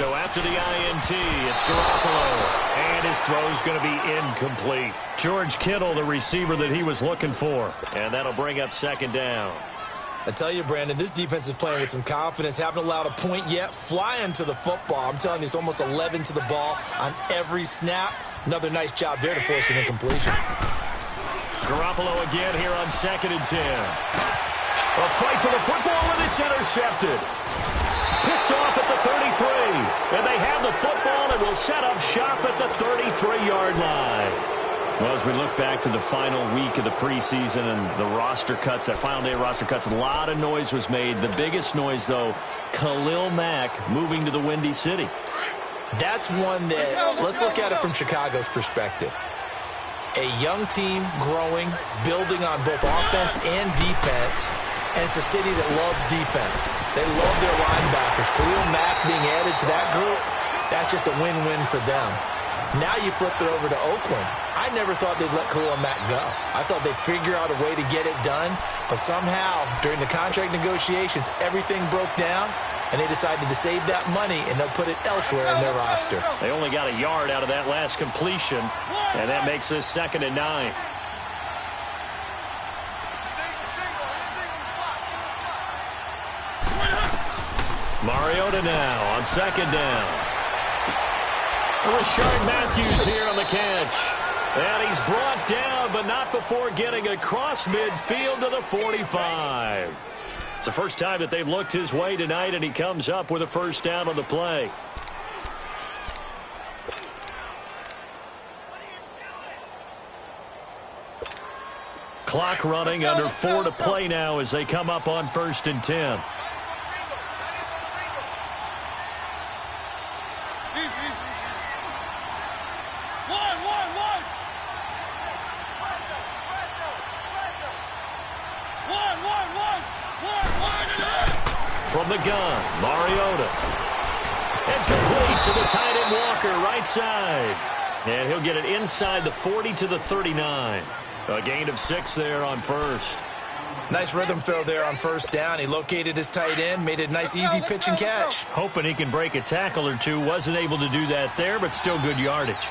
So after the INT, it's Garoppolo. And his throw's going to be incomplete. George Kittle, the receiver that he was looking for. And that'll bring up second down. I tell you, Brandon, this defense is playing with some confidence. Haven't allowed a point yet. Flying to the football. I'm telling you, it's almost 11 to the ball on every snap. Another nice job there to force an incompletion. Garoppolo again here on 2nd and 10. A fight for the football, and it's intercepted. Picked off at the 33. And they have the football and will set up shop at the 33-yard line. Well, as we look back to the final week of the preseason and the roster cuts, that final day of roster cuts, a lot of noise was made. The biggest noise, though, Khalil Mack moving to the Windy City. That's one that, let's look at it from Chicago's perspective. A young team growing, building on both offense and defense, and it's a city that loves defense. They love their linebackers. Khalil Mack being added to that group, that's just a win-win for them. Now you flip it over to Oakland. I never thought they'd let Khalil Mack go. I thought they'd figure out a way to get it done, but somehow, during the contract negotiations, everything broke down, and they decided to save that money, and they'll put it elsewhere in their roster. They only got a yard out of that last completion, and that makes this 2nd and 9. Mariota now on 2nd down. Rashard Matthews here on the catch. And he's brought down, but not before getting across midfield to the 45. It's the first time that they've looked his way tonight, and he comes up with a first down on the play. Clock running, under 4 to play now as they come up on 1st and 10. From the gun, Mariota. And complete to the tight end Walker, right side. And he'll get it inside the 40 to the 39. A gain of 6 there on first. Nice rhythm throw there on first down. He located his tight end, made it a nice, easy pitch and catch. Hoping he can break a tackle or two. Wasn't able to do that there, but still good yardage.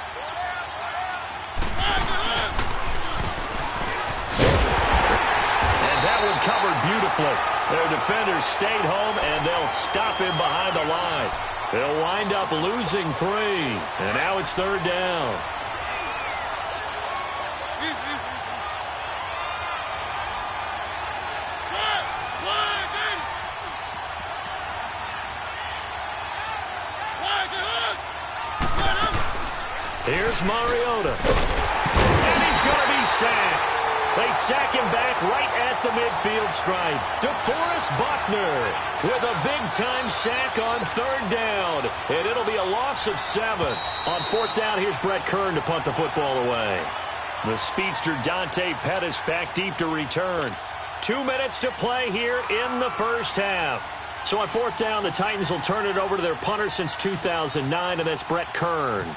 And that one covered beautifully. Their defenders stayed home, and they'll stop him behind the line. They'll wind up losing 3. And now it's 3rd down. Here's Mariota. And he's going to be sacked. They sack him back right at the midfield stripe. DeForest Buckner with a big-time sack on 3rd down. And it'll be a loss of 7. On 4th down, here's Brett Kern to punt the football away. The speedster Dante Pettis back deep to return. 2 minutes to play here in the first half. So on 4th down, the Titans will turn it over to their punter since 2009, and that's Brett Kern.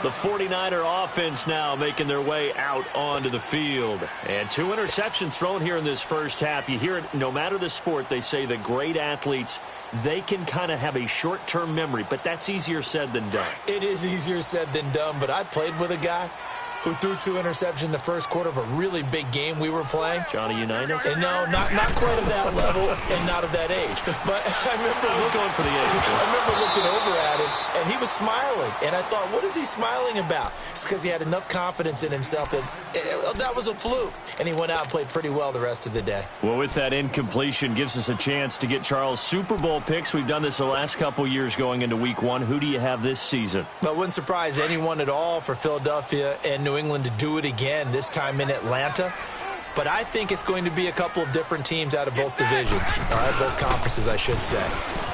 The 49er offense now making their way out onto the field. And 2 interceptions thrown here in this first half. You hear it, no matter the sport, they say that great athletes, they can kind of have a short-term memory, but that's easier said than done. It is easier said than done, but I played with a guy who threw 2 interceptions in the first quarter of a really big game we were playing. Johnny Unitas? And no, not quite of that level and not of that age. But I remember going for the age. I remember looking over at him, and he was smiling. And I thought, what is he smiling about? It's because he had enough confidence in himself that that was a fluke. And he went out and played pretty well the rest of the day. Well, with that incompletion, gives us a chance to get Charles Super Bowl picks. We've done this the last couple years going into week 1. Who do you have this season? Well, wouldn't surprise anyone at all for Philadelphia and New England to do it again, this time in Atlanta. But I think it's going to be a couple of different teams out of both divisions, or out of both conferences, I should say.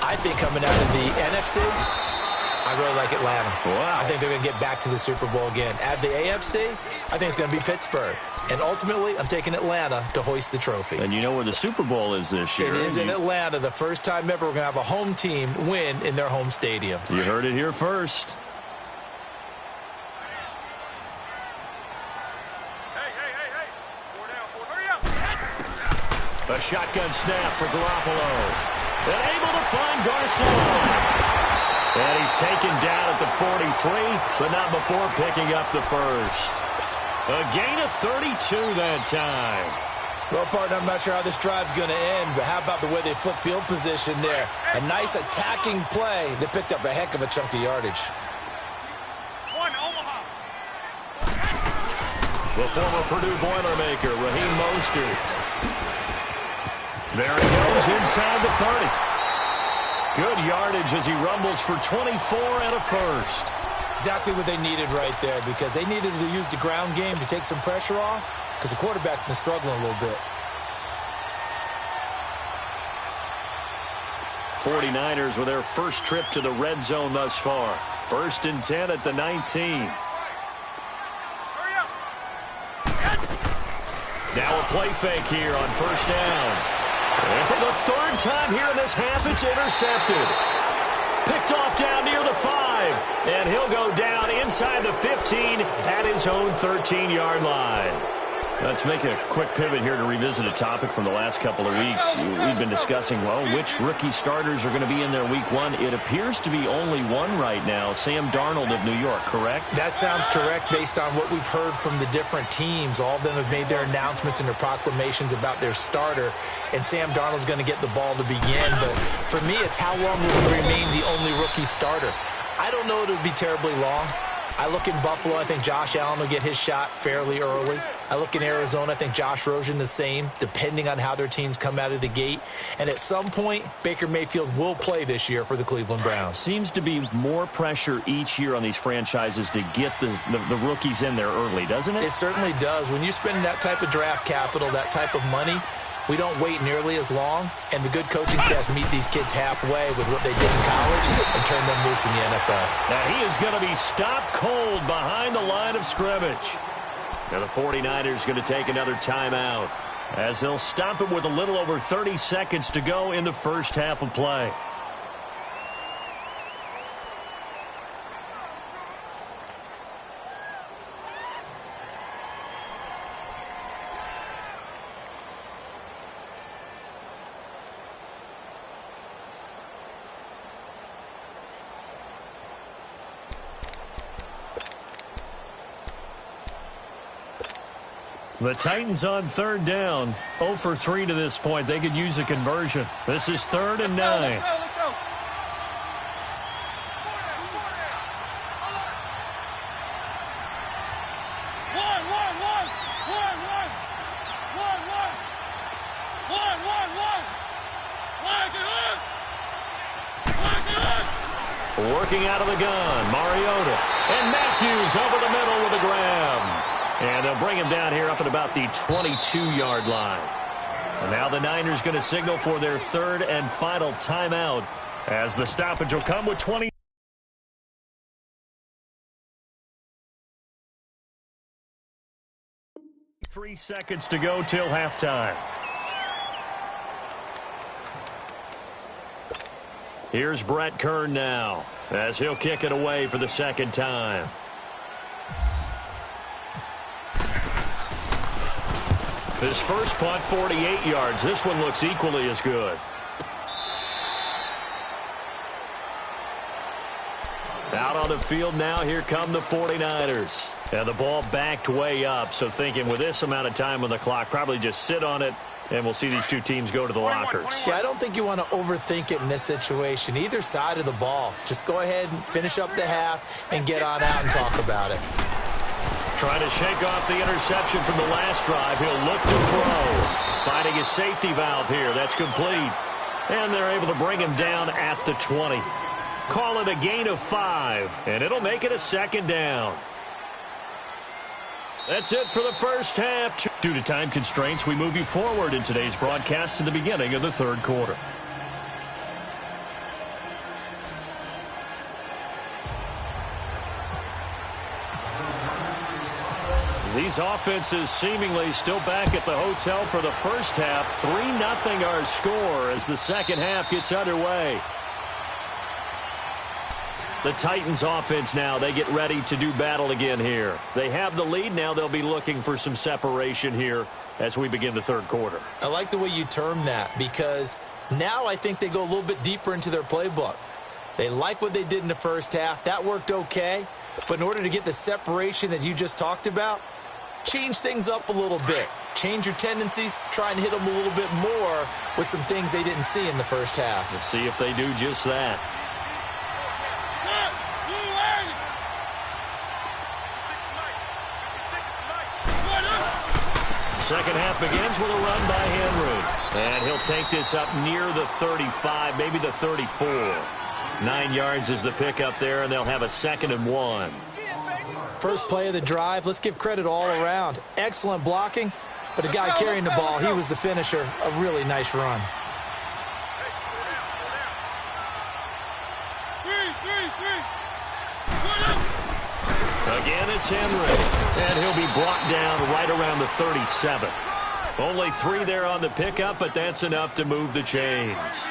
I think coming out of the NFC, I really like Atlanta. Wow. I think they're going to get back to the Super Bowl again. At the AFC, I think it's going to be Pittsburgh. And ultimately, I'm taking Atlanta to hoist the trophy. And you know where the Super Bowl is this year. It is in Atlanta. The first time ever we're going to have a home team win in their home stadium. You heard it here first. A shotgun snap for Garoppolo. And able to find Garcon. And he's taken down at the 43, but not before picking up the first. A gain of 32 that time. Well, partner, I'm not sure how this drive's going to end, but how about the way they flip field position there? A nice attacking play. They picked up a heck of a chunk of yardage. The former Purdue Boilermaker, Raheem Mostert. There he goes inside the 30. Good yardage as he rumbles for 24 and a first. Exactly what they needed right there, because they needed to use the ground game to take some pressure off, because the quarterback's been struggling a little bit. 49ers with their first trip to the red zone thus far. 1st and 10 at the 19. Now a play fake here on 1st down. And for the 3rd time here in this half, it's intercepted. Picked off down near the 5. And he'll go down inside the 15 at his own 13-yard line. Let's make a quick pivot here to revisit a topic from the last couple of weeks. We've been discussing, well, which rookie starters are going to be in there week 1. It appears to be only one right now, Sam Darnold of New York, correct? That sounds correct based on what we've heard from the different teams. All of them have made their announcements and their proclamations about their starter, and Sam Darnold's going to get the ball to begin. But for me, it's how long will he remain the only rookie starter? I don't know if it would be terribly long. I look in Buffalo, I think Josh Allen will get his shot fairly early. I look in Arizona, I think Josh Rosen the same, depending on how their teams come out of the gate. And at some point, Baker Mayfield will play this year for the Cleveland Browns. Seems to be more pressure each year on these franchises to get the rookies in there early, doesn't it? It certainly does. When you spend that type of draft capital, that type of money, we don't wait nearly as long, and the good coaching staffs meet these kids halfway with what they did in college and turn them loose in the NFL. Now he is going to be stopped cold behind the line of scrimmage. Now the 49ers going to take another timeout as they'll stop it with a little over 30 seconds to go in the first half of play. The Titans on 3rd down. 0 for 3 to this point. They could use a conversion. This is 3rd and 9. Let's go. Working out of the gun, Mariota. And Matthews over the middle with a grab. And they'll bring him down here up at about the 22-yard line. And now the Niners going to signal for their 3rd and final timeout as the stoppage will come with 20. 3 seconds to go till halftime. Here's Brett Kern now as he'll kick it away for the 2nd time. His first punt, 48 yards. This one looks equally as good. Out on the field now, here come the 49ers. And the ball backed way up, so thinking with this amount of time on the clock, probably just sit on it, and we'll see these two teams go to the lockers. Yeah, I don't think you want to overthink it in this situation. Either side of the ball. Just go ahead and finish up the half and get on out and talk about it. Trying to shake off the interception from the last drive. He'll look to throw. Finding his safety valve here. That's complete. And they're able to bring him down at the 20. Call it a gain of 5, and it'll make it a 2nd down. That's it for the first half. Due to time constraints, we move you forward in today's broadcast to the beginning of the 3rd quarter. These offenses seemingly still back at the hotel for the first half. 3-0 our score as the 2nd half gets underway. The Titans offense now, they get ready to do battle again here. They have the lead. Now they'll be looking for some separation here as we begin the third quarter. I like the way you term that, because now I think they go a little bit deeper into their playbook. They like what they did in the first half. That worked okay. But in order to get the separation that you just talked about, change things up a little bit. Change your tendencies. Try and hit them a little bit more with some things they didn't see in the first half. Let's see if they do just that. Second half begins with a run by Henry. And he'll take this up near the 35, maybe the 34. 9 yards is the pickup there, and they'll have a 2nd and 1. First play of the drive, let's give credit all around. Excellent blocking, but the guy carrying the ball, he was the finisher. A really nice run. Again, it's Henry, and he'll be brought down right around the 37. Only 3 there on the pickup, but that's enough to move the chains.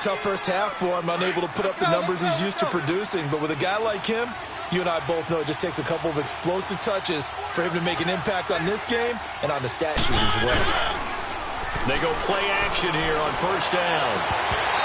Tough first half for him, unable to put up the numbers he's used to producing. But with a guy like him, you and I both know it just takes a couple of explosive touches for him to make an impact on this game and on the stat sheet as well. They go play action here on first down.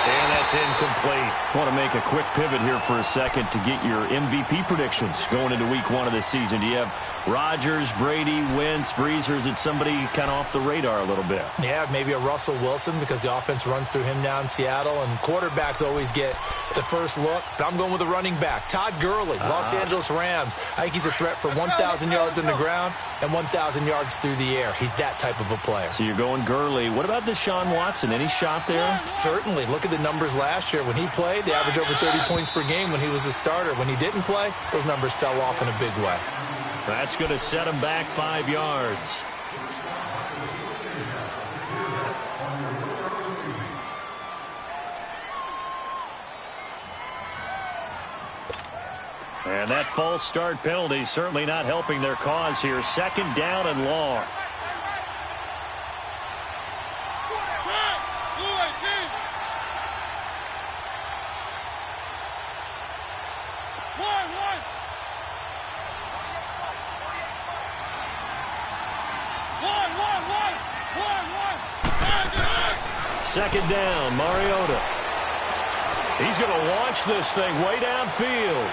And that's incomplete. Want to make a quick pivot here for a second to get your MVP predictions going into week 1 of this season. Do you have Rodgers, Brady, Wentz, Brees, or is it somebody kind of off the radar a little bit? Yeah, maybe a Russell Wilson because the offense runs through him now in Seattle, and quarterbacks always get the first look. But I'm going with a running back, Todd Gurley, Los Angeles Rams. I think he's a threat for 1,000 yards on the ground and 1,000 yards through the air. He's that type of a player. So you're going Gurley. What about Deshaun Watson? Any shot there? Certainly. Look at the numbers last year. When he played, they averaged over 30 points per game when he was a starter. When he didn't play, those numbers fell off in a big way. That's going to set him back 5 yards. And that false start penalty certainly not helping their cause here. 2nd down and long. Second down, Mariota. He's going to launch this thing way downfield.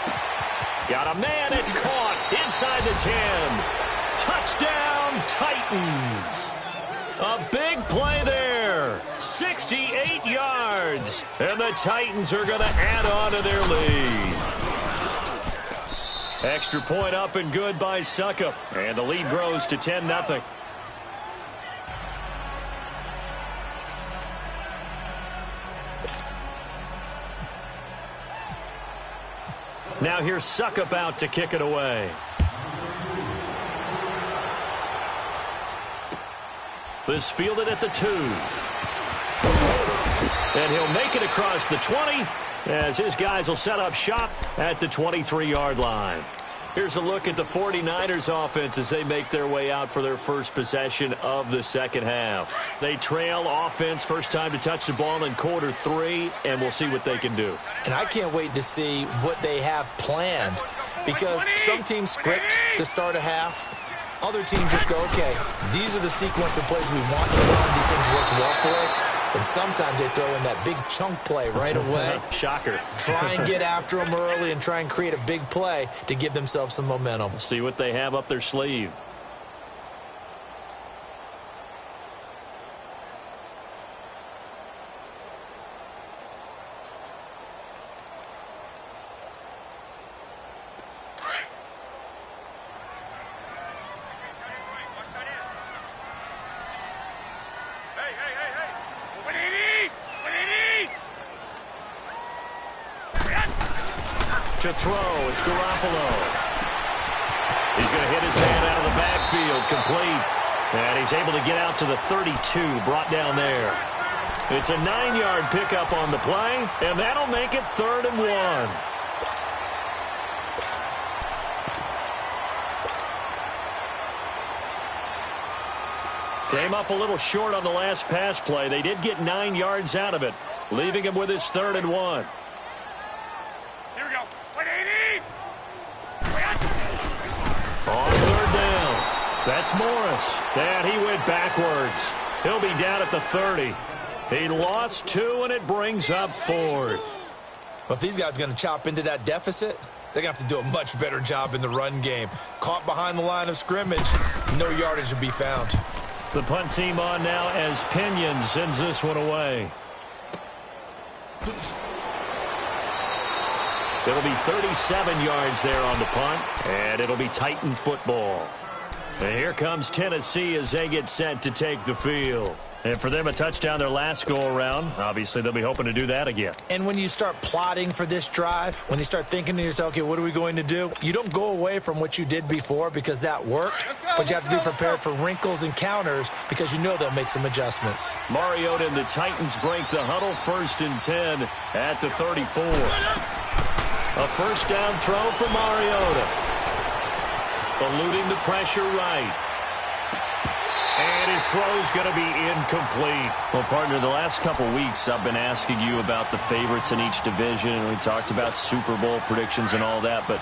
Got a man, it's caught inside the 10. Touchdown, Titans. A big play there. 68 yards. And the Titans are going to add on to their lead. Extra point up and good by Suckup. And the lead grows to 10-0. Now here's Suckup out to kick it away. This fielded at the 2. And he'll make it across the 20 as his guys will set up shop at the 23-yard line. Here's a look at the 49ers offense as they make their way out for their first possession of the second half. They trail offense, first time to touch the ball in quarter 3, and we'll see what they can do. And I can't wait to see what they have planned, because some teams script to start a half. Other teams just go, okay, these are the sequence of plays we want to run. These things worked well for us. And sometimes they throw in that big chunk play right away. Shocker. Try and get after them early and try and create a big play to give themselves some momentum. See what they have up their sleeve. To throw, it's Garoppolo. He's going to hit his man out of the backfield, complete. And he's able to get out to the 32, brought down there. It's a 9-yard pickup on the play, and that'll make it 3rd and 1. Came up a little short on the last pass play. They did get 9 yards out of it, leaving him with his 3rd and 1. On 3rd down, That's Morris. And he went backwards. He'll be down at the 30. He lost 2, and it brings up 4th. Well, if these guys are going to chop into that deficit, they're going to have to do a much better job in the run game. Caught behind the line of scrimmage, no yardage to be found. The punt team on now as Pinion sends this one away. It'll be 37 yards there on the punt, and it'll be Titan football. And here comes Tennessee as they get set to take the field. And for them, a touchdown their last go-around. Obviously, they'll be hoping to do that again. And when you start plotting for this drive, when you start thinking to yourself, okay, what are we going to do? You don't go away from what you did before because that worked, but you have to be prepared for wrinkles and counters because you know they'll make some adjustments. Mariota and the Titans break the huddle, 1st and 10 at the 34. A first down throw for Mariota. Eluding the pressure right. And his throw's going to be incomplete. Well, partner, the last couple weeks I've been asking you about the favorites in each division, and we talked about Super Bowl predictions and all that, but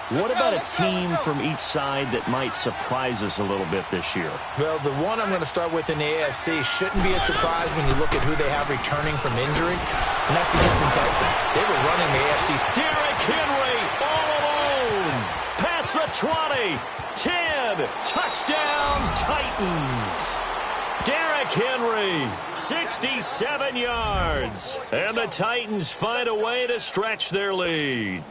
what about a team from each side that might surprise us a little bit this year? Well, the one I'm going to start with in the AFC shouldn't be a surprise when you look at who they have returning from injury, and that's the Houston Texans. They were running the AFC. Derrick Henry all alone. Past the 20. 10. Touchdown, Titans. Derrick Henry, 67 yards. And the Titans find a way to stretch their lead.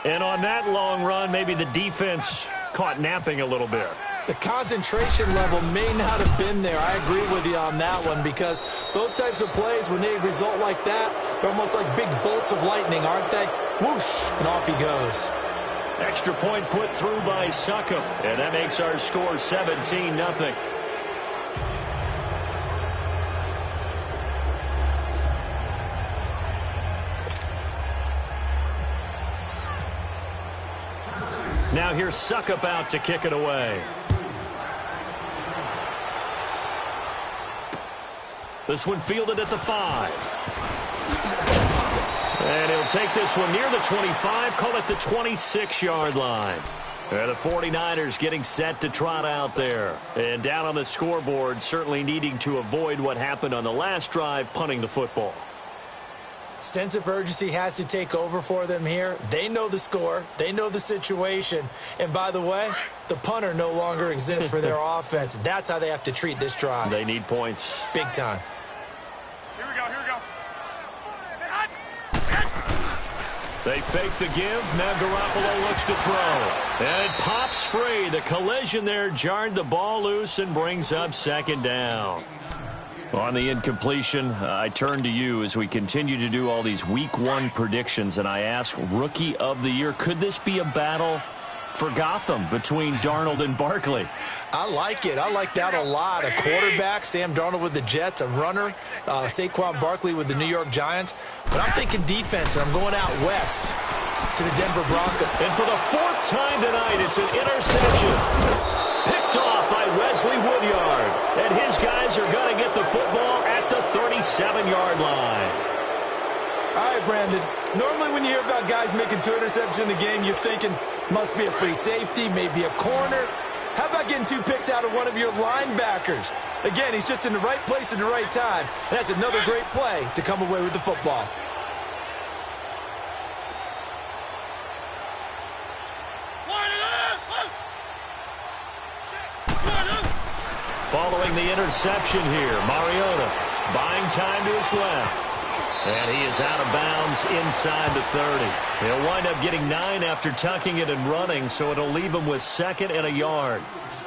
And on that long run, maybe the defense caught napping a little bit. The concentration level may not have been there. I agree with you on that one because those types of plays, when they result like that, they're almost like big bolts of lightning, aren't they? Whoosh, and off he goes. Extra point put through by Succop, and that makes our score 17-0. Now here's Succop out to kick it away. This one fielded at the 5. And he'll take this one near the 25, call it the 26-yard line. And the 49ers getting set to trot out there. And down on the scoreboard, certainly needing to avoid what happened on the last drive, punting the football. Sense of urgency has to take over for them here. They know the score. They know the situation. And by the way, the punter no longer exists for their offense. That's how they have to treat this drive. They need points. Big time. Here we go, here we go. They fake the give. Now Garoppolo looks to throw. And it pops free. The collision there jarred the ball loose and brings up 2nd down. On the incompletion, I turn to you as we continue to do all these Week 1 predictions, and I ask, Rookie of the Year, could this be a battle for Gotham between Darnold and Barkley? I like it. I like that a lot. A quarterback, Sam Darnold with the Jets, a runner, Saquon Barkley with the New York Giants. But I'm thinking defense, and I'm going out west to the Denver Broncos. And for the 4th time tonight, it's an interception. Picked off by Wesley Woodyard. And his guys are going to get the football at the 37-yard line. All right, Brandon. Normally when you hear about guys making 2 interceptions in the game, you're thinking must be a free safety, maybe a corner. How about getting 2 picks out of one of your linebackers? Again, he's just in the right place at the right time. And that's another great play to come away with the football. Following the interception here, Mariota buying time to his left. And he is out of bounds inside the 30. He'll wind up getting 9 after tucking it and running, so it'll leave him with 2nd and a yard.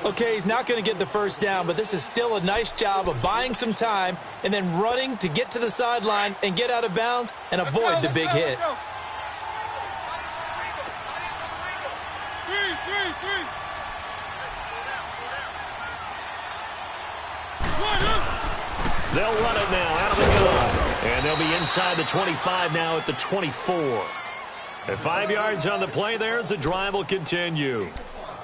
Okay, he's not going to get the first down, but this is still a nice job of buying some time and then running to get to the sideline and get out of bounds and avoid the big hit. They'll run it now out of the gun. And they'll be inside the 25 now at the 24. And 5 yards on the play there as the drive will continue.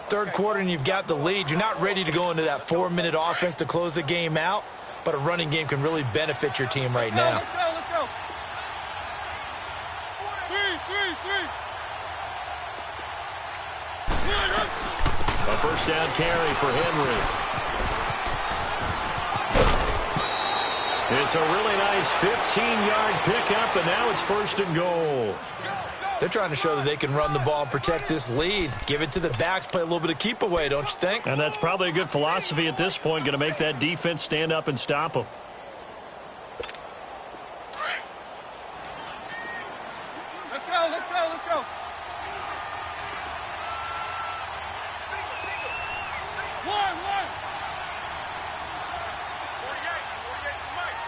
3rd quarter and you've got the lead. You're not ready to go into that 4-minute offense to close the game out, but a running game can really benefit your team right now. Let's go. 3. A A first down carry for Henry. It's a really nice 15-yard pickup, and now it's 1st and goal. They're trying to show that they can run the ball and protect this lead. Give it to the backs, play a little bit of keep away, don't you think? And that's probably a good philosophy at this point, going to make that defense stand up and stop them. Let's go, let's go, let's go. One. 48 Mike.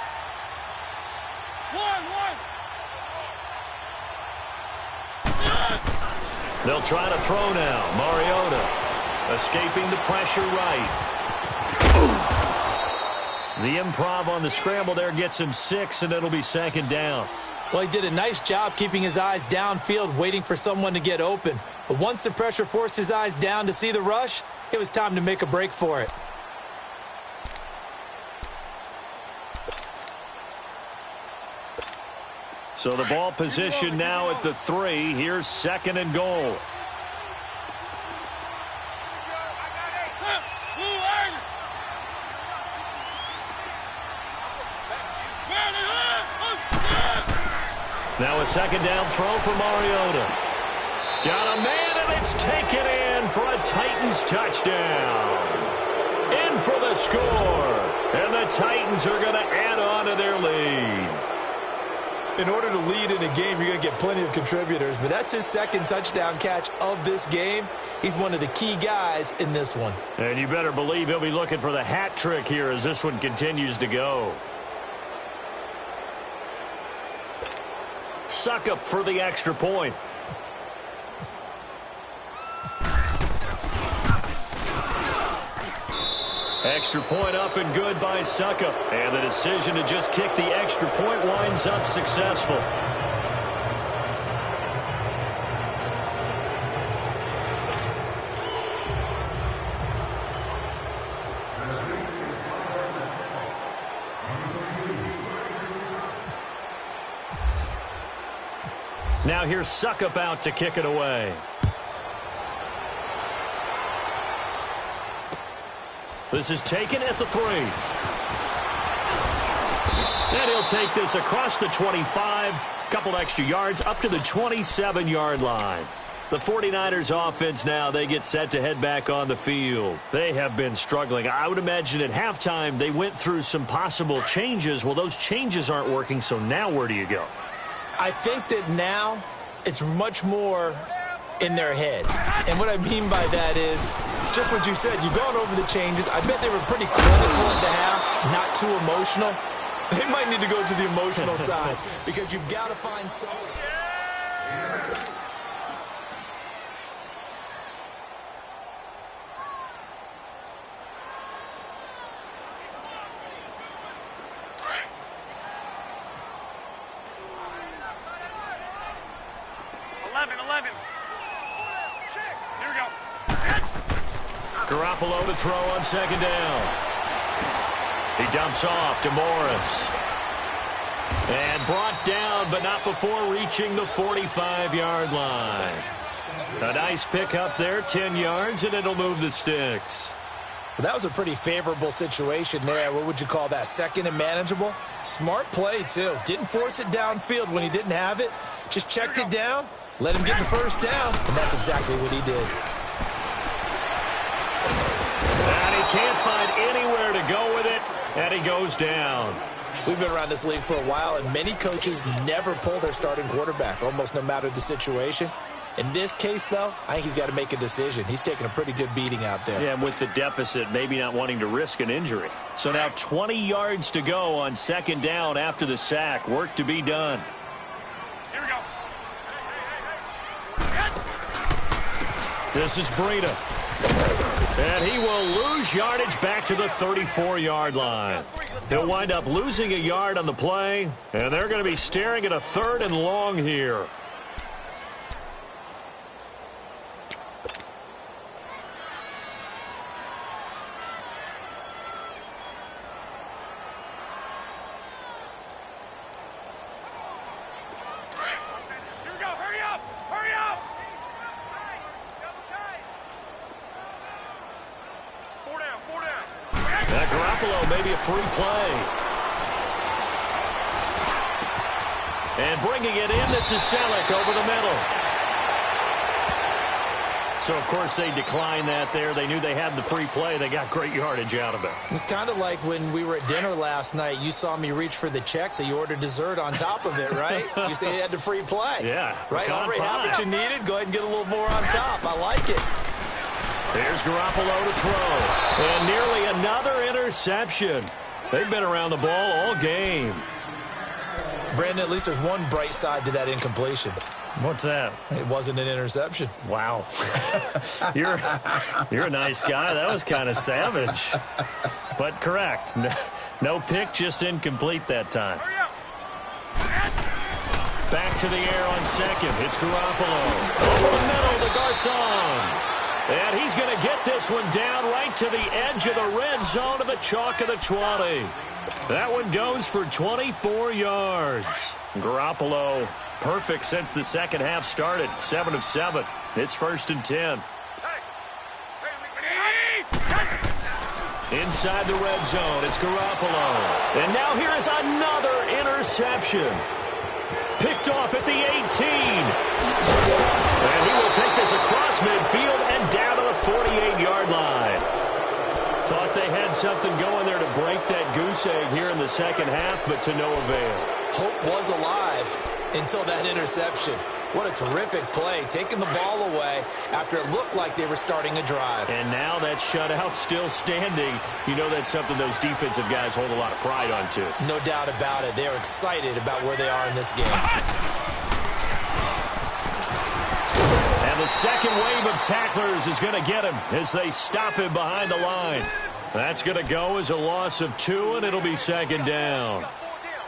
One. They'll try to throw now. Mariota escaping the pressure right. The improv on the scramble there gets him 6, and it'll be 2nd down. Well, he did a nice job keeping his eyes downfield, waiting for someone to get open. But once the pressure forced his eyes down to see the rush, it was time to make a break for it. So the ball position now at the 3. Here's 2nd and goal. Now a 2nd down throw for Mariota. Got a man, and it's taken in for a Titans touchdown. In for the score. And the Titans are going to add on to their lead. In order to lead in a game, you're going to get plenty of contributors, but that's his 2nd touchdown catch of this game. He's one of the key guys in this one. And you better believe he'll be looking for the hat trick here as this one continues to go. Suckup for the extra point. Extra point up and good by Suckup. And the decision to just kick the extra point winds up successful. Now here's Suckup out to kick it away. This is taken at the 3. And he'll take this across the 25. Couple extra yards up to the 27-yard line. The 49ers offense now, they get set to head back on the field. They have been struggling. I would imagine at halftime they went through some possible changes. Well, those changes aren't working, so now where do you go? I think that now it's much more in their head. And what I mean by that is just what you said. You've gone over the changes. I bet they were pretty clinical at the half, not too emotional. They might need to go to the emotional side because you've got to find something. 11. Here we go. Garoppolo to throw on 2nd down. He dumps off to Morris. And brought down, but not before reaching the 45-yard line. A nice pickup there, 10 yards, and it'll move the sticks. Well, that was a pretty favorable situation there. What would you call that? 2nd and manageable? Smart play, too. Didn't force it downfield when he didn't have it. Just checked it down, let him get the first down, and that's exactly what he did. And he can't find anywhere to go with it, and he goes down. We've been around this league for a while, and many coaches never pull their starting quarterback, almost no matter the situation. In this case, though, I think he's got to make a decision. He's taking a pretty good beating out there. Yeah, and with the deficit, maybe not wanting to risk an injury. So now 20 yards to go on 2nd down after the sack. Work to be done. Here we go. This is Breida. And he will lose yardage back to the 34-yard line. He'll wind up losing a yard on the play, and they're going to be staring at a 3rd and long here. maybe a free play. And bringing it in, this is Selleck over the middle. So, of course, they declined that there. They knew they had the free play. They got great yardage out of it. It's kind of like when we were at dinner last night. You saw me reach for the check, so you ordered dessert on top of it, right? You say you had the free play. Yeah. Right? Already have what you needed. Go ahead and get a little more on top. I like it. Here's Garoppolo to throw. And nearly another interception. They've been around the ball all game. Brandon, at least there's one bright side to that incompletion. What's that? It wasn't an interception. Wow. You're a nice guy. That was kind of savage. But correct. No pick, just incomplete that time. Back to the air on second. It's Garoppolo. Over the middle to Garcon. And he's going to get this one down right to the edge of the red zone of the chalk of the 20. That one goes for 24 yards. Garoppolo, perfect since the second half started. 7 of 7. It's 1st and 10. Inside the red zone, it's Garoppolo. And now here is another interception. Picked off at the 18. And he will take this across midfield and down to the 48-yard line. Thought they had something going there to break that goose egg here in the second half, but to no avail. Hope was alive until that interception. What a terrific play, taking the ball away after it looked like they were starting a drive. And now that shutout still standing. You know that's something those defensive guys hold a lot of pride on, too. No doubt about it. They're excited about where they are in this game. And the second wave of tacklers is going to get him as they stop him behind the line. That's going to go as a loss of 2, and it'll be 2nd down.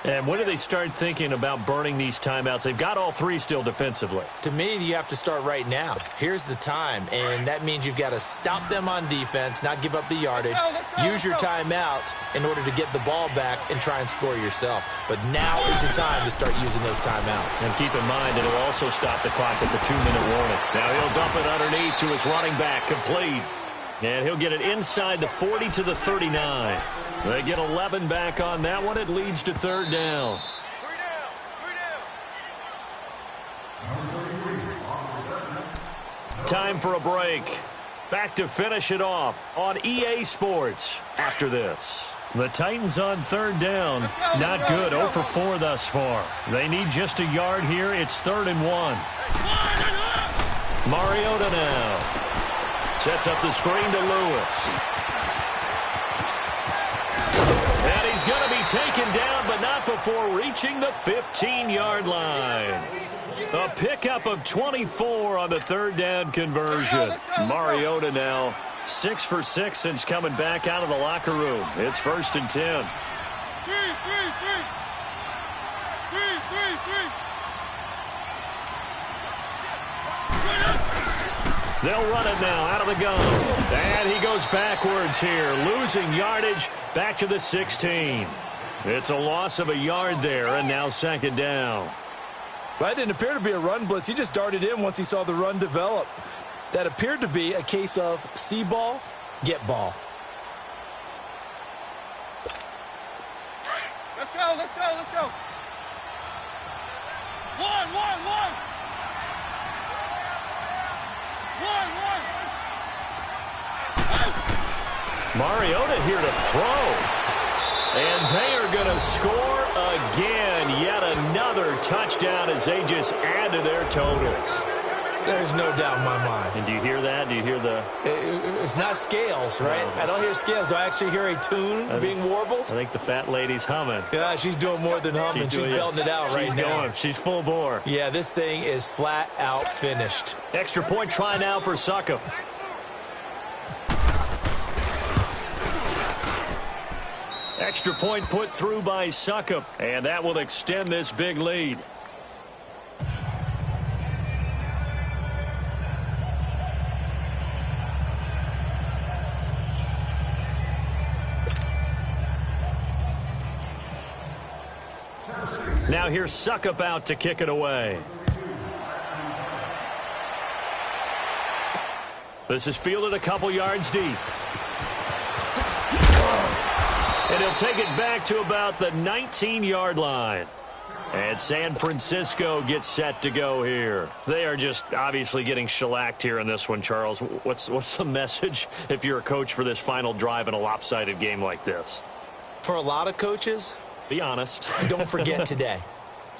And when do they start thinking about burning these timeouts? They've got all 3 still defensively. To me, you have to start right now. Here's the time, and that means you've got to stop them on defense, not give up the yardage, use your timeouts in order to get the ball back and try and score yourself. But now is the time to start using those timeouts. And keep in mind, it'll also stop the clock at the 2-minute warning. Now he'll dump it underneath to his running back, complete. And he'll get it inside the 40 to the 39. They get 11 back on that one. It leads to 3rd down. Time for a break. Back to finish it off on EA Sports after this. The Titans on 3rd down. Not good. 0 for 4 thus far. They need just a yard here. It's 3rd and 1. Mariota now. Sets up the screen to Lewis. And he's going to be taken down, but not before reaching the 15-yard line. A pickup of 24 on the 3rd down conversion. Mariota now 6 for 6 since coming back out of the locker room. It's 1st and 10. They'll run it now out of the gun. And he goes backwards here, losing yardage back to the 16. It's a loss of a yard there, and now 2nd down. That didn't appear to be a run blitz. He just darted in once he saw the run develop. That appeared to be a case of see ball, get ball. Let's go, let's go, let's go. One. Mariota here to throw. And they are going to score again. Yet another touchdown as they just add to their totals. There's no doubt in my mind. And do you hear that? Do you hear the... It's not scales, right? No. I don't hear scales. Do I actually hear a tune being warbled? I think the fat lady's humming. Yeah, she's doing more than humming. She's belting it out right now. She's going. She's full bore. Yeah, this thing is flat out finished. Extra point try now for Succop. Extra point put through by Succop. And that will extend this big lead. Now here's Succop out to kick it away. This is fielded a couple yards deep. And he'll take it back to about the 19-yard line. And San Francisco gets set to go here. They are just obviously getting shellacked here in this one, Charles. What's the message if you're a coach for this final drive in a lopsided game like this? For a lot of coaches, be honest. Don't forget today.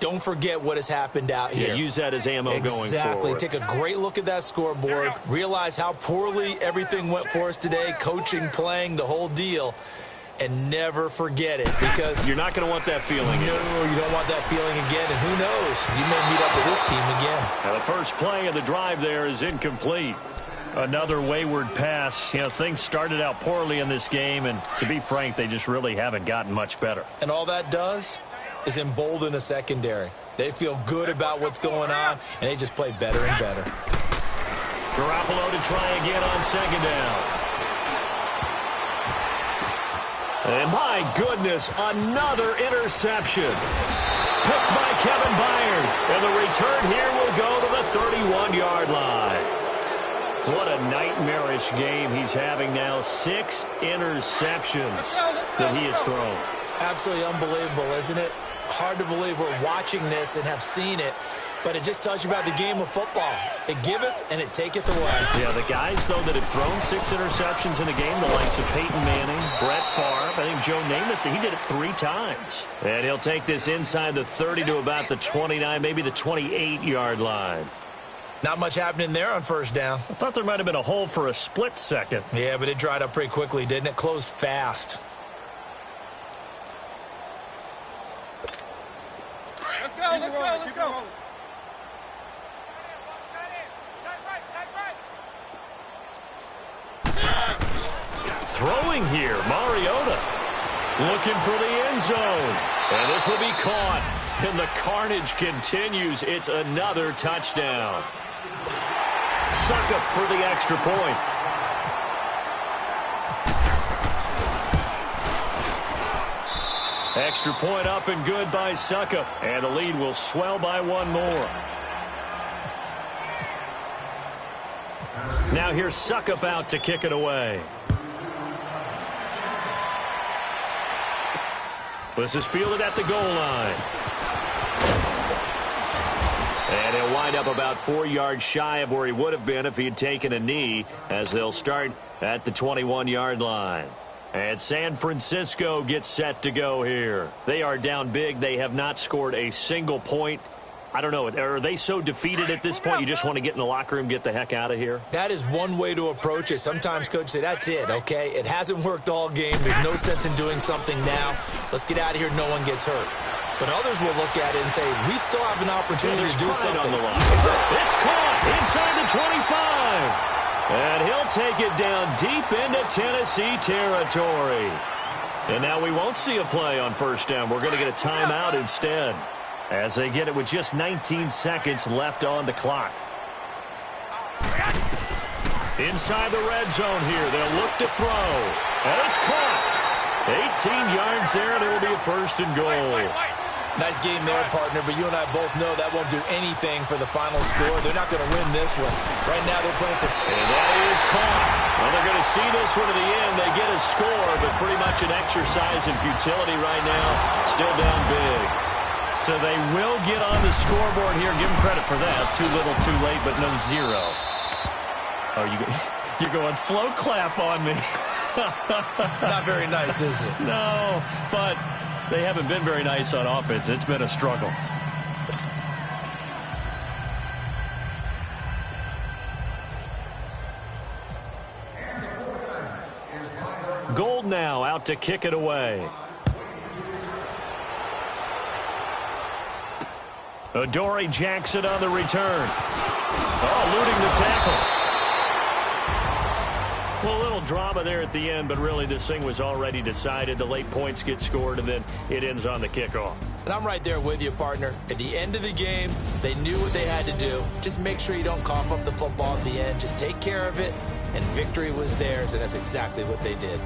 Don't forget what has happened out here. Yeah, use that as ammo going forward. Exactly. Take a great look at that scoreboard. Realize how poorly everything went for us today, coaching, playing, the whole deal. And never forget it, because you're not going to want that feeling. No, you don't want that feeling again. And who knows? You may meet up with this team again. Now the first play of the drive there is incomplete. Another wayward pass. You know, things started out poorly in this game, and to be frank, they just really haven't gotten much better. And all that does is embolden a secondary. They feel good about what's going on, and they just play better and better. Garoppolo to try again on second down. And my goodness, another interception. Picked by Kevin Byard. And the return here will go to the 31-yard line. What a nightmarish game he's having now. 6 interceptions that he has thrown. Absolutely unbelievable, isn't it? Hard to believe we're watching this and have seen it. But it just tells you about the game of football. It giveth and it taketh away. Yeah, the guys, though, that have thrown 6 interceptions in a game, the likes of Peyton Manning, Brett Favre, I think Joe Namath, he did it 3 times. And he'll take this inside the 30 to about the 29, maybe the 28-yard line. Not much happening there on first down. I thought there might have been a hole for a split second. Yeah, but it dried up pretty quickly, didn't it? Closed fast. Let's go. Throwing here, Mariota looking for the end zone. And this will be caught. And the carnage continues. It's another touchdown. Succop for the extra point. Extra point up and good by Succop. And the lead will swell by 1 more. Now here's Succop out to kick it away. This is fielded at the goal line. And he'll wind up about 4 yards shy of where he would have been if he had taken a knee, as they'll start at the 21-yard line. And San Francisco gets set to go here. They are down big. They have not scored a single point. I don't know. Are they so defeated at this point you just want to get in the locker room, get the heck out of here? That is one way to approach it. Sometimes coaches say, that's it, okay? It hasn't worked all game. There's no sense in doing something now. Let's get out of here. No one gets hurt. But others will look at it and say, we still have an opportunity to do something. On the line. It's caught inside the 25. And he'll take it down deep into Tennessee territory. And now we won't see a play on first down. We're going to get a timeout instead, as they get it with just 19 seconds left on the clock. Inside the red zone here. They'll look to throw. And it's caught. 18 yards there, and it will be a first and goal. Nice game there, partner, but you and I both know that won't do anything for the final score. They're not going to win this one. Right now they're playing for... And that is caught. Well, they're going to see this one to the end. They get a score, but pretty much an exercise in futility right now. Still down big. So they will get on the scoreboard here. Give them credit for that. Too little, too late, but no zero. Oh, you're going slow clap on me. Not very nice, is it? No, but they haven't been very nice on offense. It's been a struggle. Gold now out to kick it away. Adoree Jackson on the return. Oh, eluding the tackle. Well, a little drama there at the end, but really this thing was already decided. The late points get scored, and then it ends on the kickoff. And I'm right there with you, partner. At the end of the game, they knew what they had to do. Just make sure you don't cough up the football at the end. Just take care of it, and victory was theirs, and that's exactly what they did.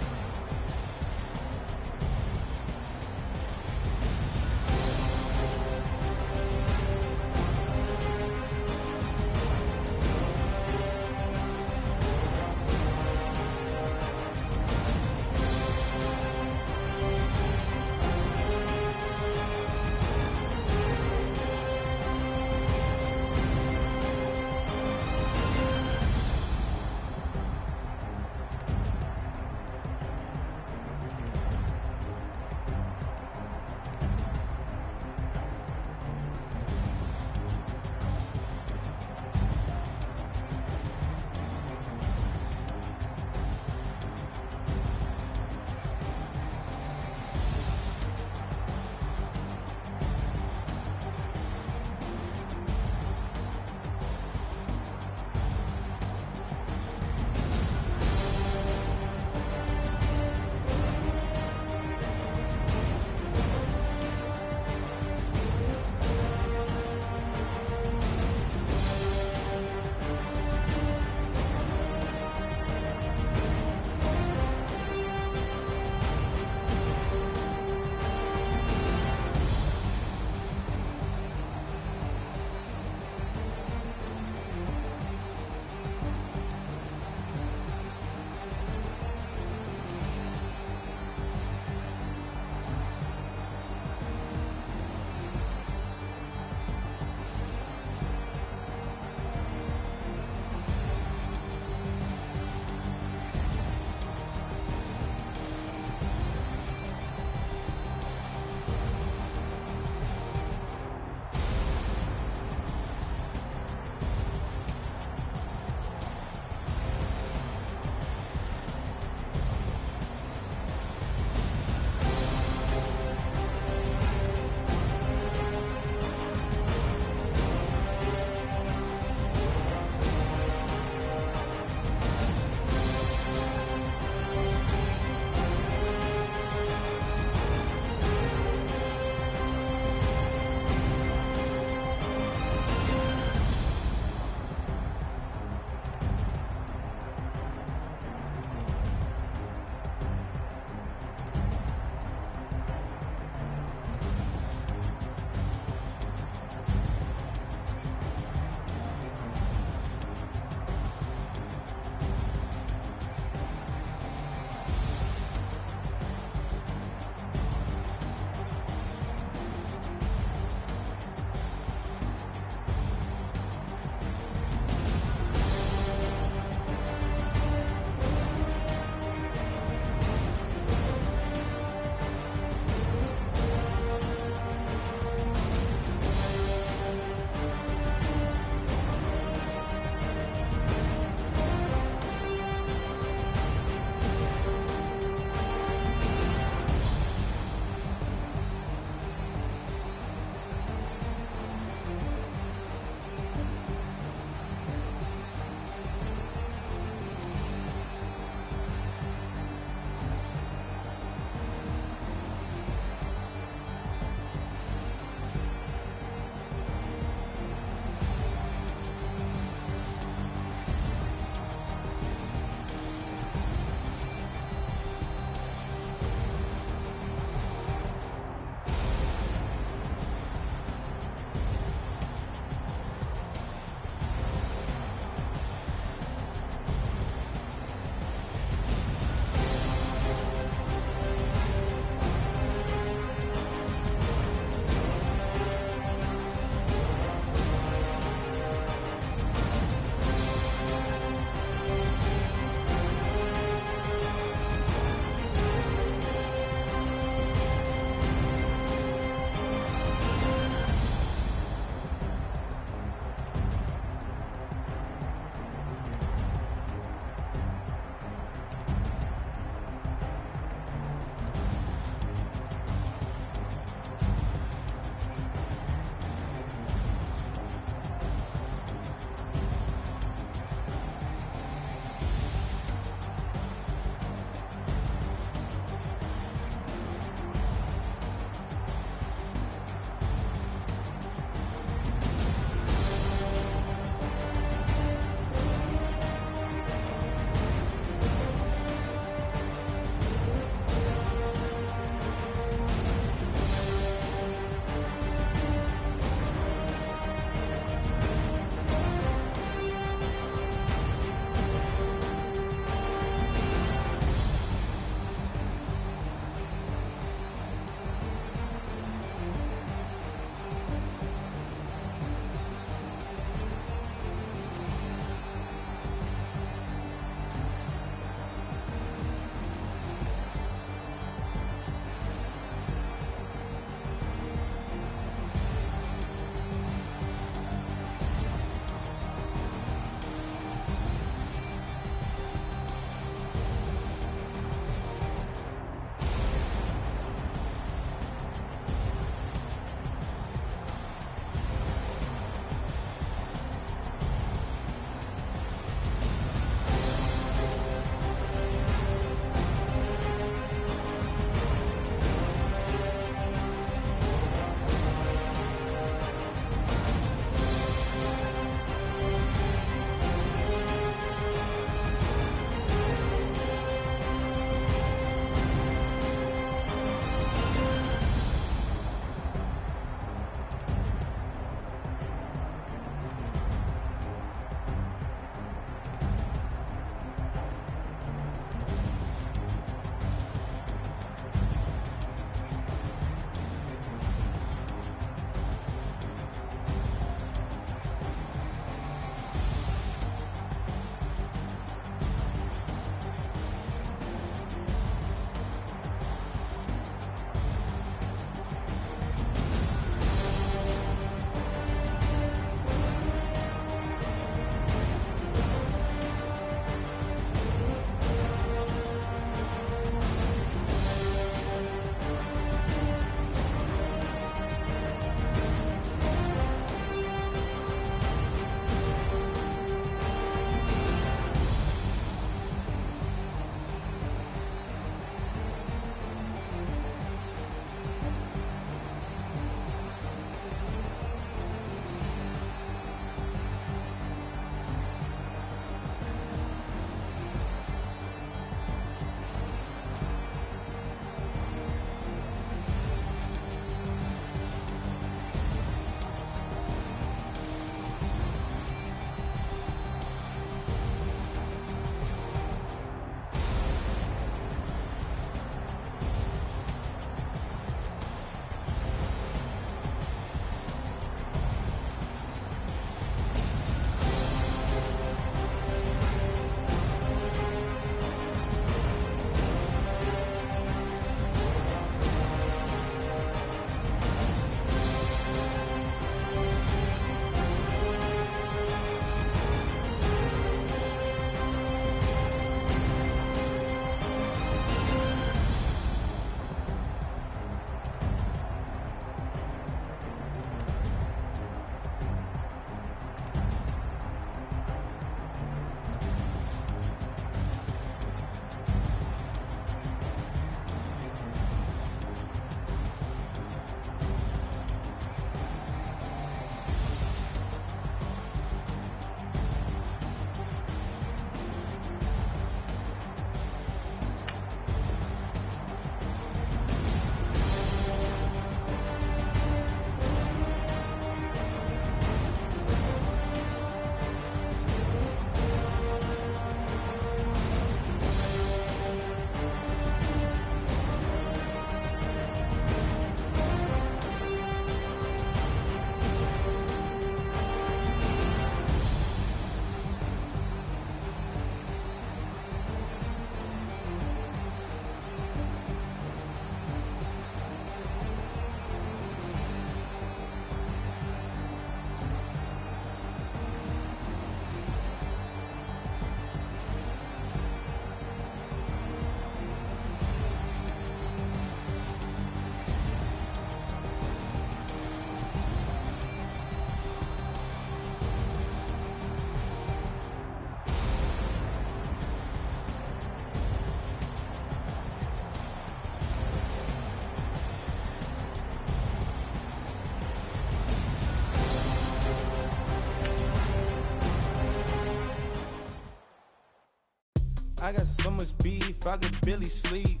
I got so much beef, I could barely sleep.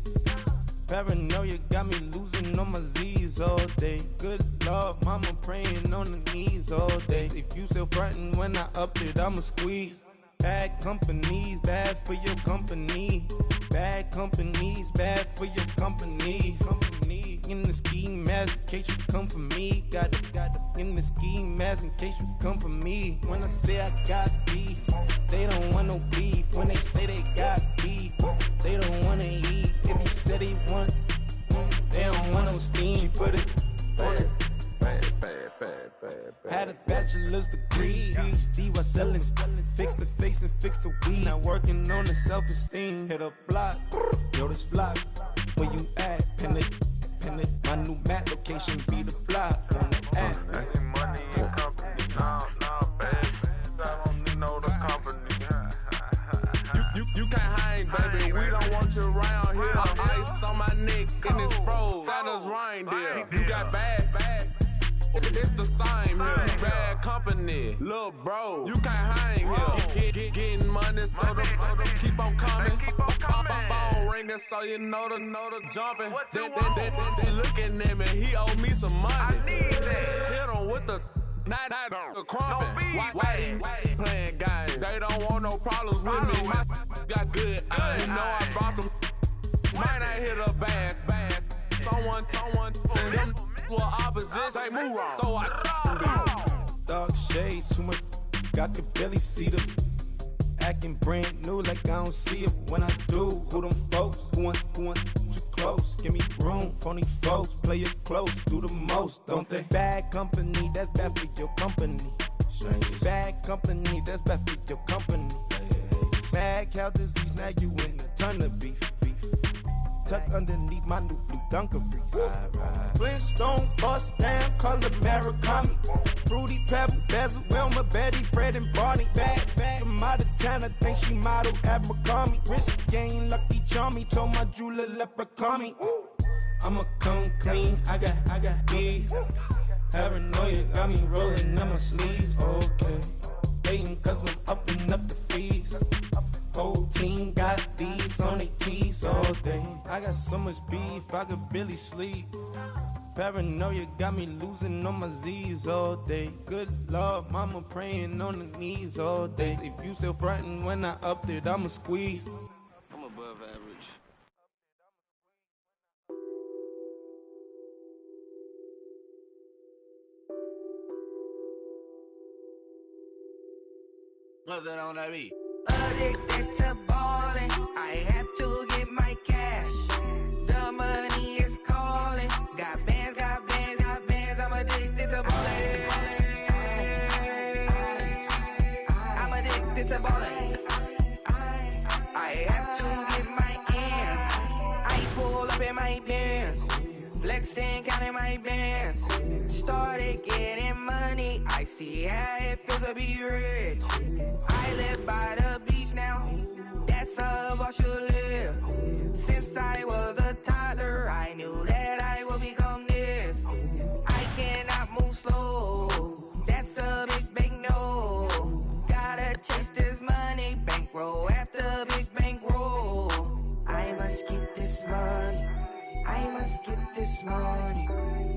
Paranoia got me losing on my Z's all day. Good Lord, mama praying on the knees all day. If you still frontin' when I upped it, I'ma squeeze. Bad companies, bad for your company. Bad companies, bad for your company. Company in the ski mask in case you come for me. Got it in the ski mask in case you come for me. When I say I got beef, they don't want no beef. When they say they got beef, they don't wanna eat. If you said they want, they don't want no steam. She put it on it. Had a bachelor's degree, PhD while selling. Fix the face and fix the weed. Now working on the self-esteem. Hit a block, yo this flock. Where you at? Pin it. My new map location be the block on the app. Any money in company, no, baby. I don't need no the company. You can't hang, baby. We don't want you around here. Ice on my neck and it's froze. Santa's reindeer. You got bad. It's the same here. You bad company, little bro. You can't hang here. Getting money, so the keep on coming. Phone ringing, so you know the jumping. They looking at me. He owe me some money. Hit him with the. Not the crumpin'. Why they playing games? They don't want no problems with me. My got good. I know I brought them. Might not hit a bad. Someone tell them well opposition. Say move wrong. So I Dark shades, too much. I could barely see them. Acting brand new like I don't see it when I do. Who them folks? Who want too close? Give me room, phony folks. Play it close, do the most, don't they? Bad company, that's bad for your company. Bad company, that's bad for your company. Mad cow disease, now you in a ton of beef. Tuck underneath my new blue Dunkarees. Flintstone bust down, color Murakami. Fruity Pebble, Basil, Wilma, Betty, Fred and Barney. Bad from out of town, I think she model Abercrombie. Wrist game, Lucky Charmy, told my jeweler leprechaun me. I'ma come clean, I got beef. Paranoia got me rolling on my sleeves. Okay, hating cause I'm upping up the fees. Whole team got these on their tees all day. I got so much beef, I could barely sleep. Paranoia got me losing on my Z's all day. Good Lord, mama praying on the knees all day. If you still frontin' when I upped it, I'ma squeeze. I'm above average. What's that on that beat? Addicted to ballin', I have to get my cash. The money is calling. Got bands, I'm addicted to ballin'. I'm addicted to ballin'. I have to get my ends. I pull up in my pants, flexing, counting my bands. Started getting money, I see how it feels to be rich. I live by the beach now, that's how I should live. Since I was a toddler, I knew that I would become this. I cannot move slow, that's a big no. Gotta chase this money, bankroll after big bankroll. I must get this money, I must get this money.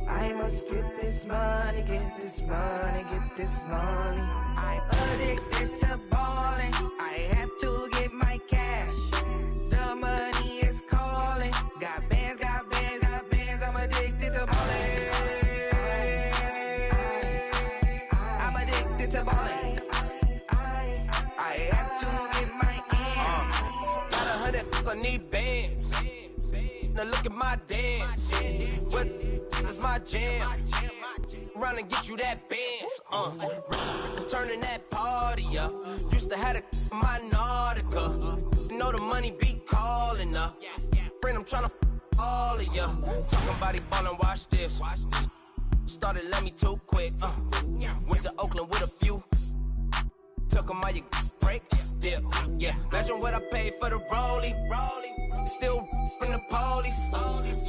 I must get this money, get this money, get this money. I'm addicted to ballin', I have to get my cash. The money is calling. Got bands, I'm addicted to ballin'. I'm addicted to ballin'. I have to get my ends. Got 100, I need bands. Now look at my dance. What is my jam? Run and get you that bands. Turning that party up. Used to have a my Nautica. Know the money be calling up. Friend, I'm tryna all of ya. Talking about he ballin', watch this. Started let me too quick. Went to Oakland with a few. Took 'em all you break. Dip. Yeah. Imagine what I paid for the rollie. Still from the police.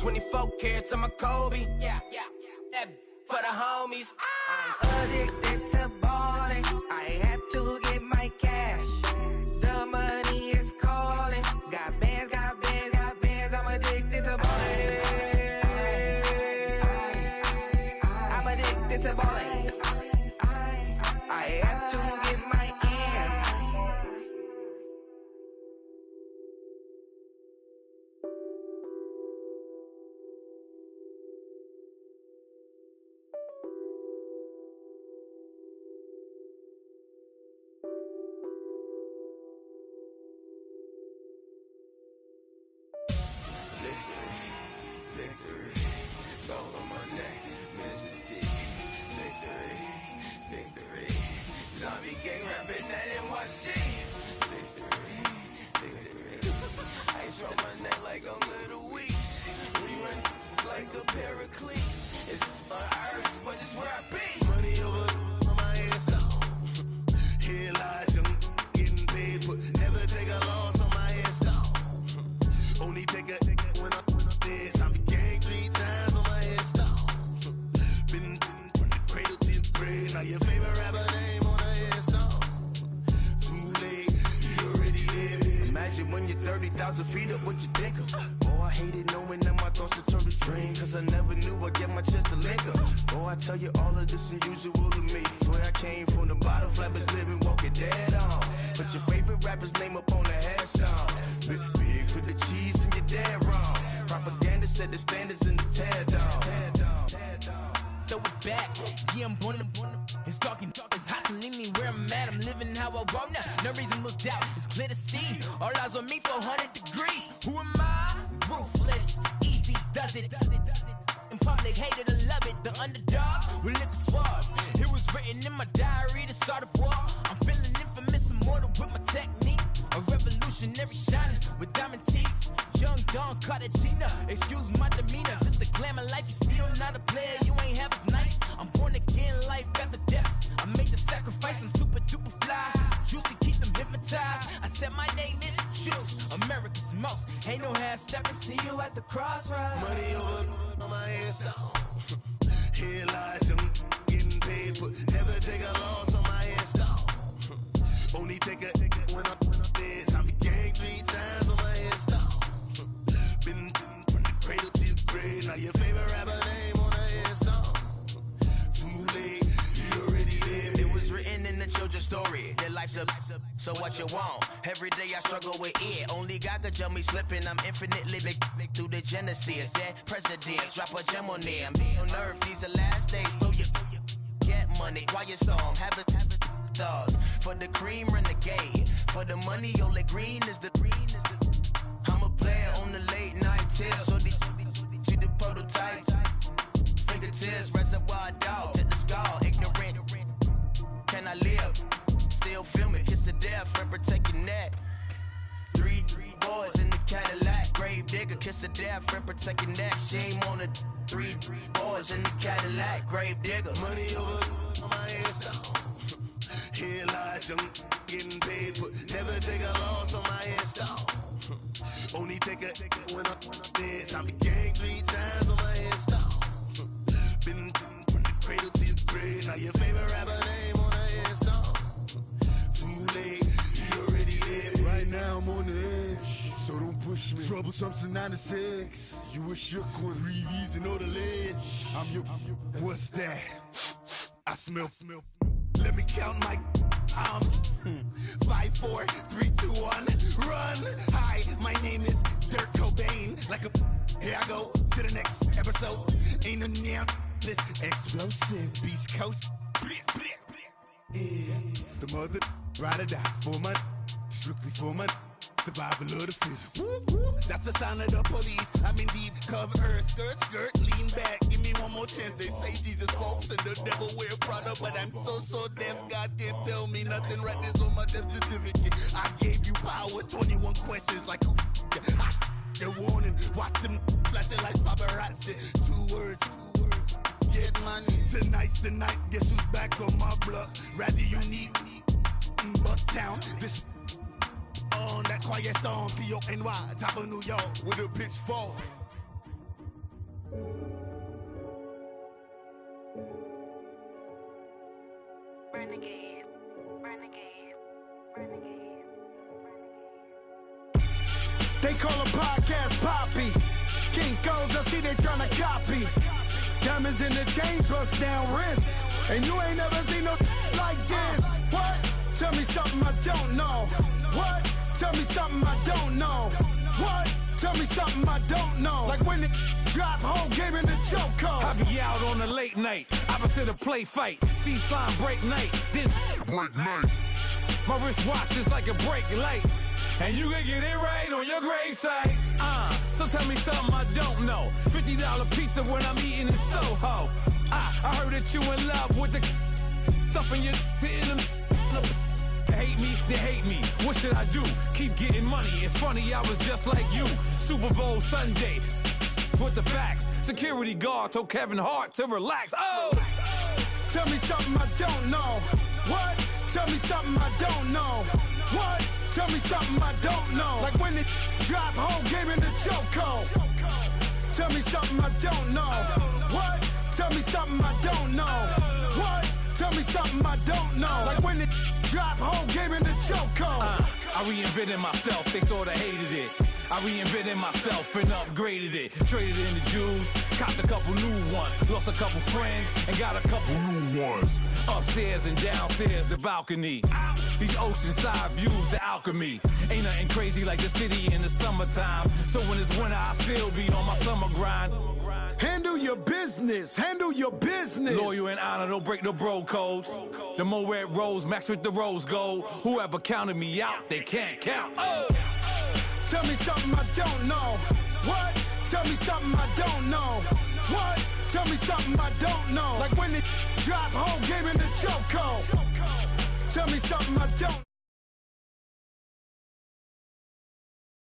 24 carats on my Kobe. That for the homies. I'm addicted to ballin', I have to get my cash. The money is calling. cleats. It's on earth, but it's where I be. Money over on my hands down. Here lies young, getting paid, but never take a loss on my hands down. Only take a when I'm dead. I be gang 3 times on my hands down. Been from the cradle to the grave. Now your favorite rapper name on the hands down. Too late, you already there. Imagine when you're 30,000 feet up, what you think of? Oh, I hated knowing that my thoughts would turn to dream, cause I never knew I'd get my chance to link up. Oh, I tell you all of this unusual to me. Swear I came from the bottom, flappers living, walking dead on. Put your favorite rapper's name up on the headstone. Big for the cheese and you're dead wrong. Propaganda set the standards in the tear down. Throw it back, yeah, I'm born to. It's dark and it's hot, so leave me where I'm at. I'm living how I want now. No reason to look out, it's clear to see. All eyes on me, 400 degrees. Who am I? Ruthless, easy, does it. In public, hated or love it. The underdogs with liquor swabs. It was written in my diary to start a war. I'm feeling infamous, immortal with my technique. A revolutionary shining with diamond teeth. Young Don Cartagena, excuse my demeanor. This the glamour life, you still not a player. You ain't half as nice. I'm born again, life after death. I made the sacrifice, I'm super duper fly. Juicy, keep them hypnotized. I said my name is Juice, America's most. Ain't no half stepping, see you at the crossroads. Money over on my hands down. Here lies young, getting paid, but never take a loss on my hands down. Only take a when I'm dead. I be gang 3 times on my hands down. Been from the cradle to the grave. Now your favorite rapper name on the hands down. Too late, you already there. It was written in the children's story. Their life's up, so what you want? Every day I struggle with it. Only God could jump me slipping. I'm infinitely big through the genesis. Dead presidents, drop a gem on them. On earth, these the last days. Throw your get money, quiet storm. Have it thoughts. For the cream, renegade. For the money, Ole Green is the. I'm a player on the late night tip. So these the prototype. Fingertips, reservoir dog. Check the skull, ignorant. Can I live? Still film it, kiss to death, friend, protect your neck. 3 boys in the Cadillac, grave digger, kiss to death, friend, protect your neck. Shame on the 3 boys in the Cadillac, grave digger. Money over on my hands down. Here lies young, getting paid, but never take a loss on my hands down. Only take a when I'm dead. I be gang 3 times on my hands down. Been from the cradle to the grave. Now your favorite rapper name on the hands down. Too late, you already there. Right now I'm on the edge, so don't push me. Troublesome to 96. You a shook one, breathe easy, know the ledge. I'm your, what's that? I smell. Let me count my. 5, 4, 3, 2, 1, run. Hi, my name is Dirk Cobain. Like a, here I go to the next episode. Ain't no damn this explosive Beast Coast. Yeah, the mother ride or die for my, strictly for my. Survival of the fittest. That's the sound of the police. I'm in deep cover earth, skirt, lean back. Give me one more chance. They say Jesus walks and the devil wear Prada, but I'm so deaf. God can't tell me nothing. Right there's on my death certificate. I gave you power. 21 questions like who? They're warning. Watch them flashing like paparazzi. 2 words. Get money. Tonight's the night. Guess who's back on my block? Rather unique. Bucktown. This. On that quiet storm, T-O-N-Y, top of New York, with a pitchfork. Renegade. They call a podcast Poppy. Kinkos, I see they tryna copy. Diamonds in the chains, bust down wrists. And you ain't never seen no like this. What? Tell me something I don't know. What? Tell me something I don't know. What? Tell me something I don't know. Like when it drop, whole game in the chokehold. I be out on a late night, opposite a play fight. See sign break night, this break night. My wristwatch is like a break light. And you can get it right on your gravesite. So tell me something I don't know. $50 pizza when I'm eating in Soho. I heard that you in love with the stuff in your in the hate me, they hate me. What should I do? Keep getting money. It's funny, I was just like you. Super Bowl Sunday. with the facts. Security guard told Kevin Hart to relax. Oh! Tell me something I don't know. What? Tell me something I don't know. What? Tell me something I don't know. Like when it drop whole game in the chokehold. Tell me something I don't know. What? Tell me something I don't know. What? Tell me something I don't know. Like when it drop whole game in the chokehold. I reinvented myself, they sorta hated it. I reinvented myself and upgraded it. Traded in the Jews, copped a couple new ones. Lost a couple friends and got a couple new ones. Upstairs and downstairs, the balcony. These oceanside views, the alchemy. Ain't nothing crazy like the city in the summertime. So when it's winter, I still be on my summer grind. Handle your business, handle your business. Loyal and honor, don't break the bro codes. The more red rose, max with the rose gold. Whoever counted me out, they can't count. Oh! Tell me something I don't know. What? Tell me something I don't know. What? Tell me something I don't know. Like when it drop whole game in the chokehold. Tell me something I don't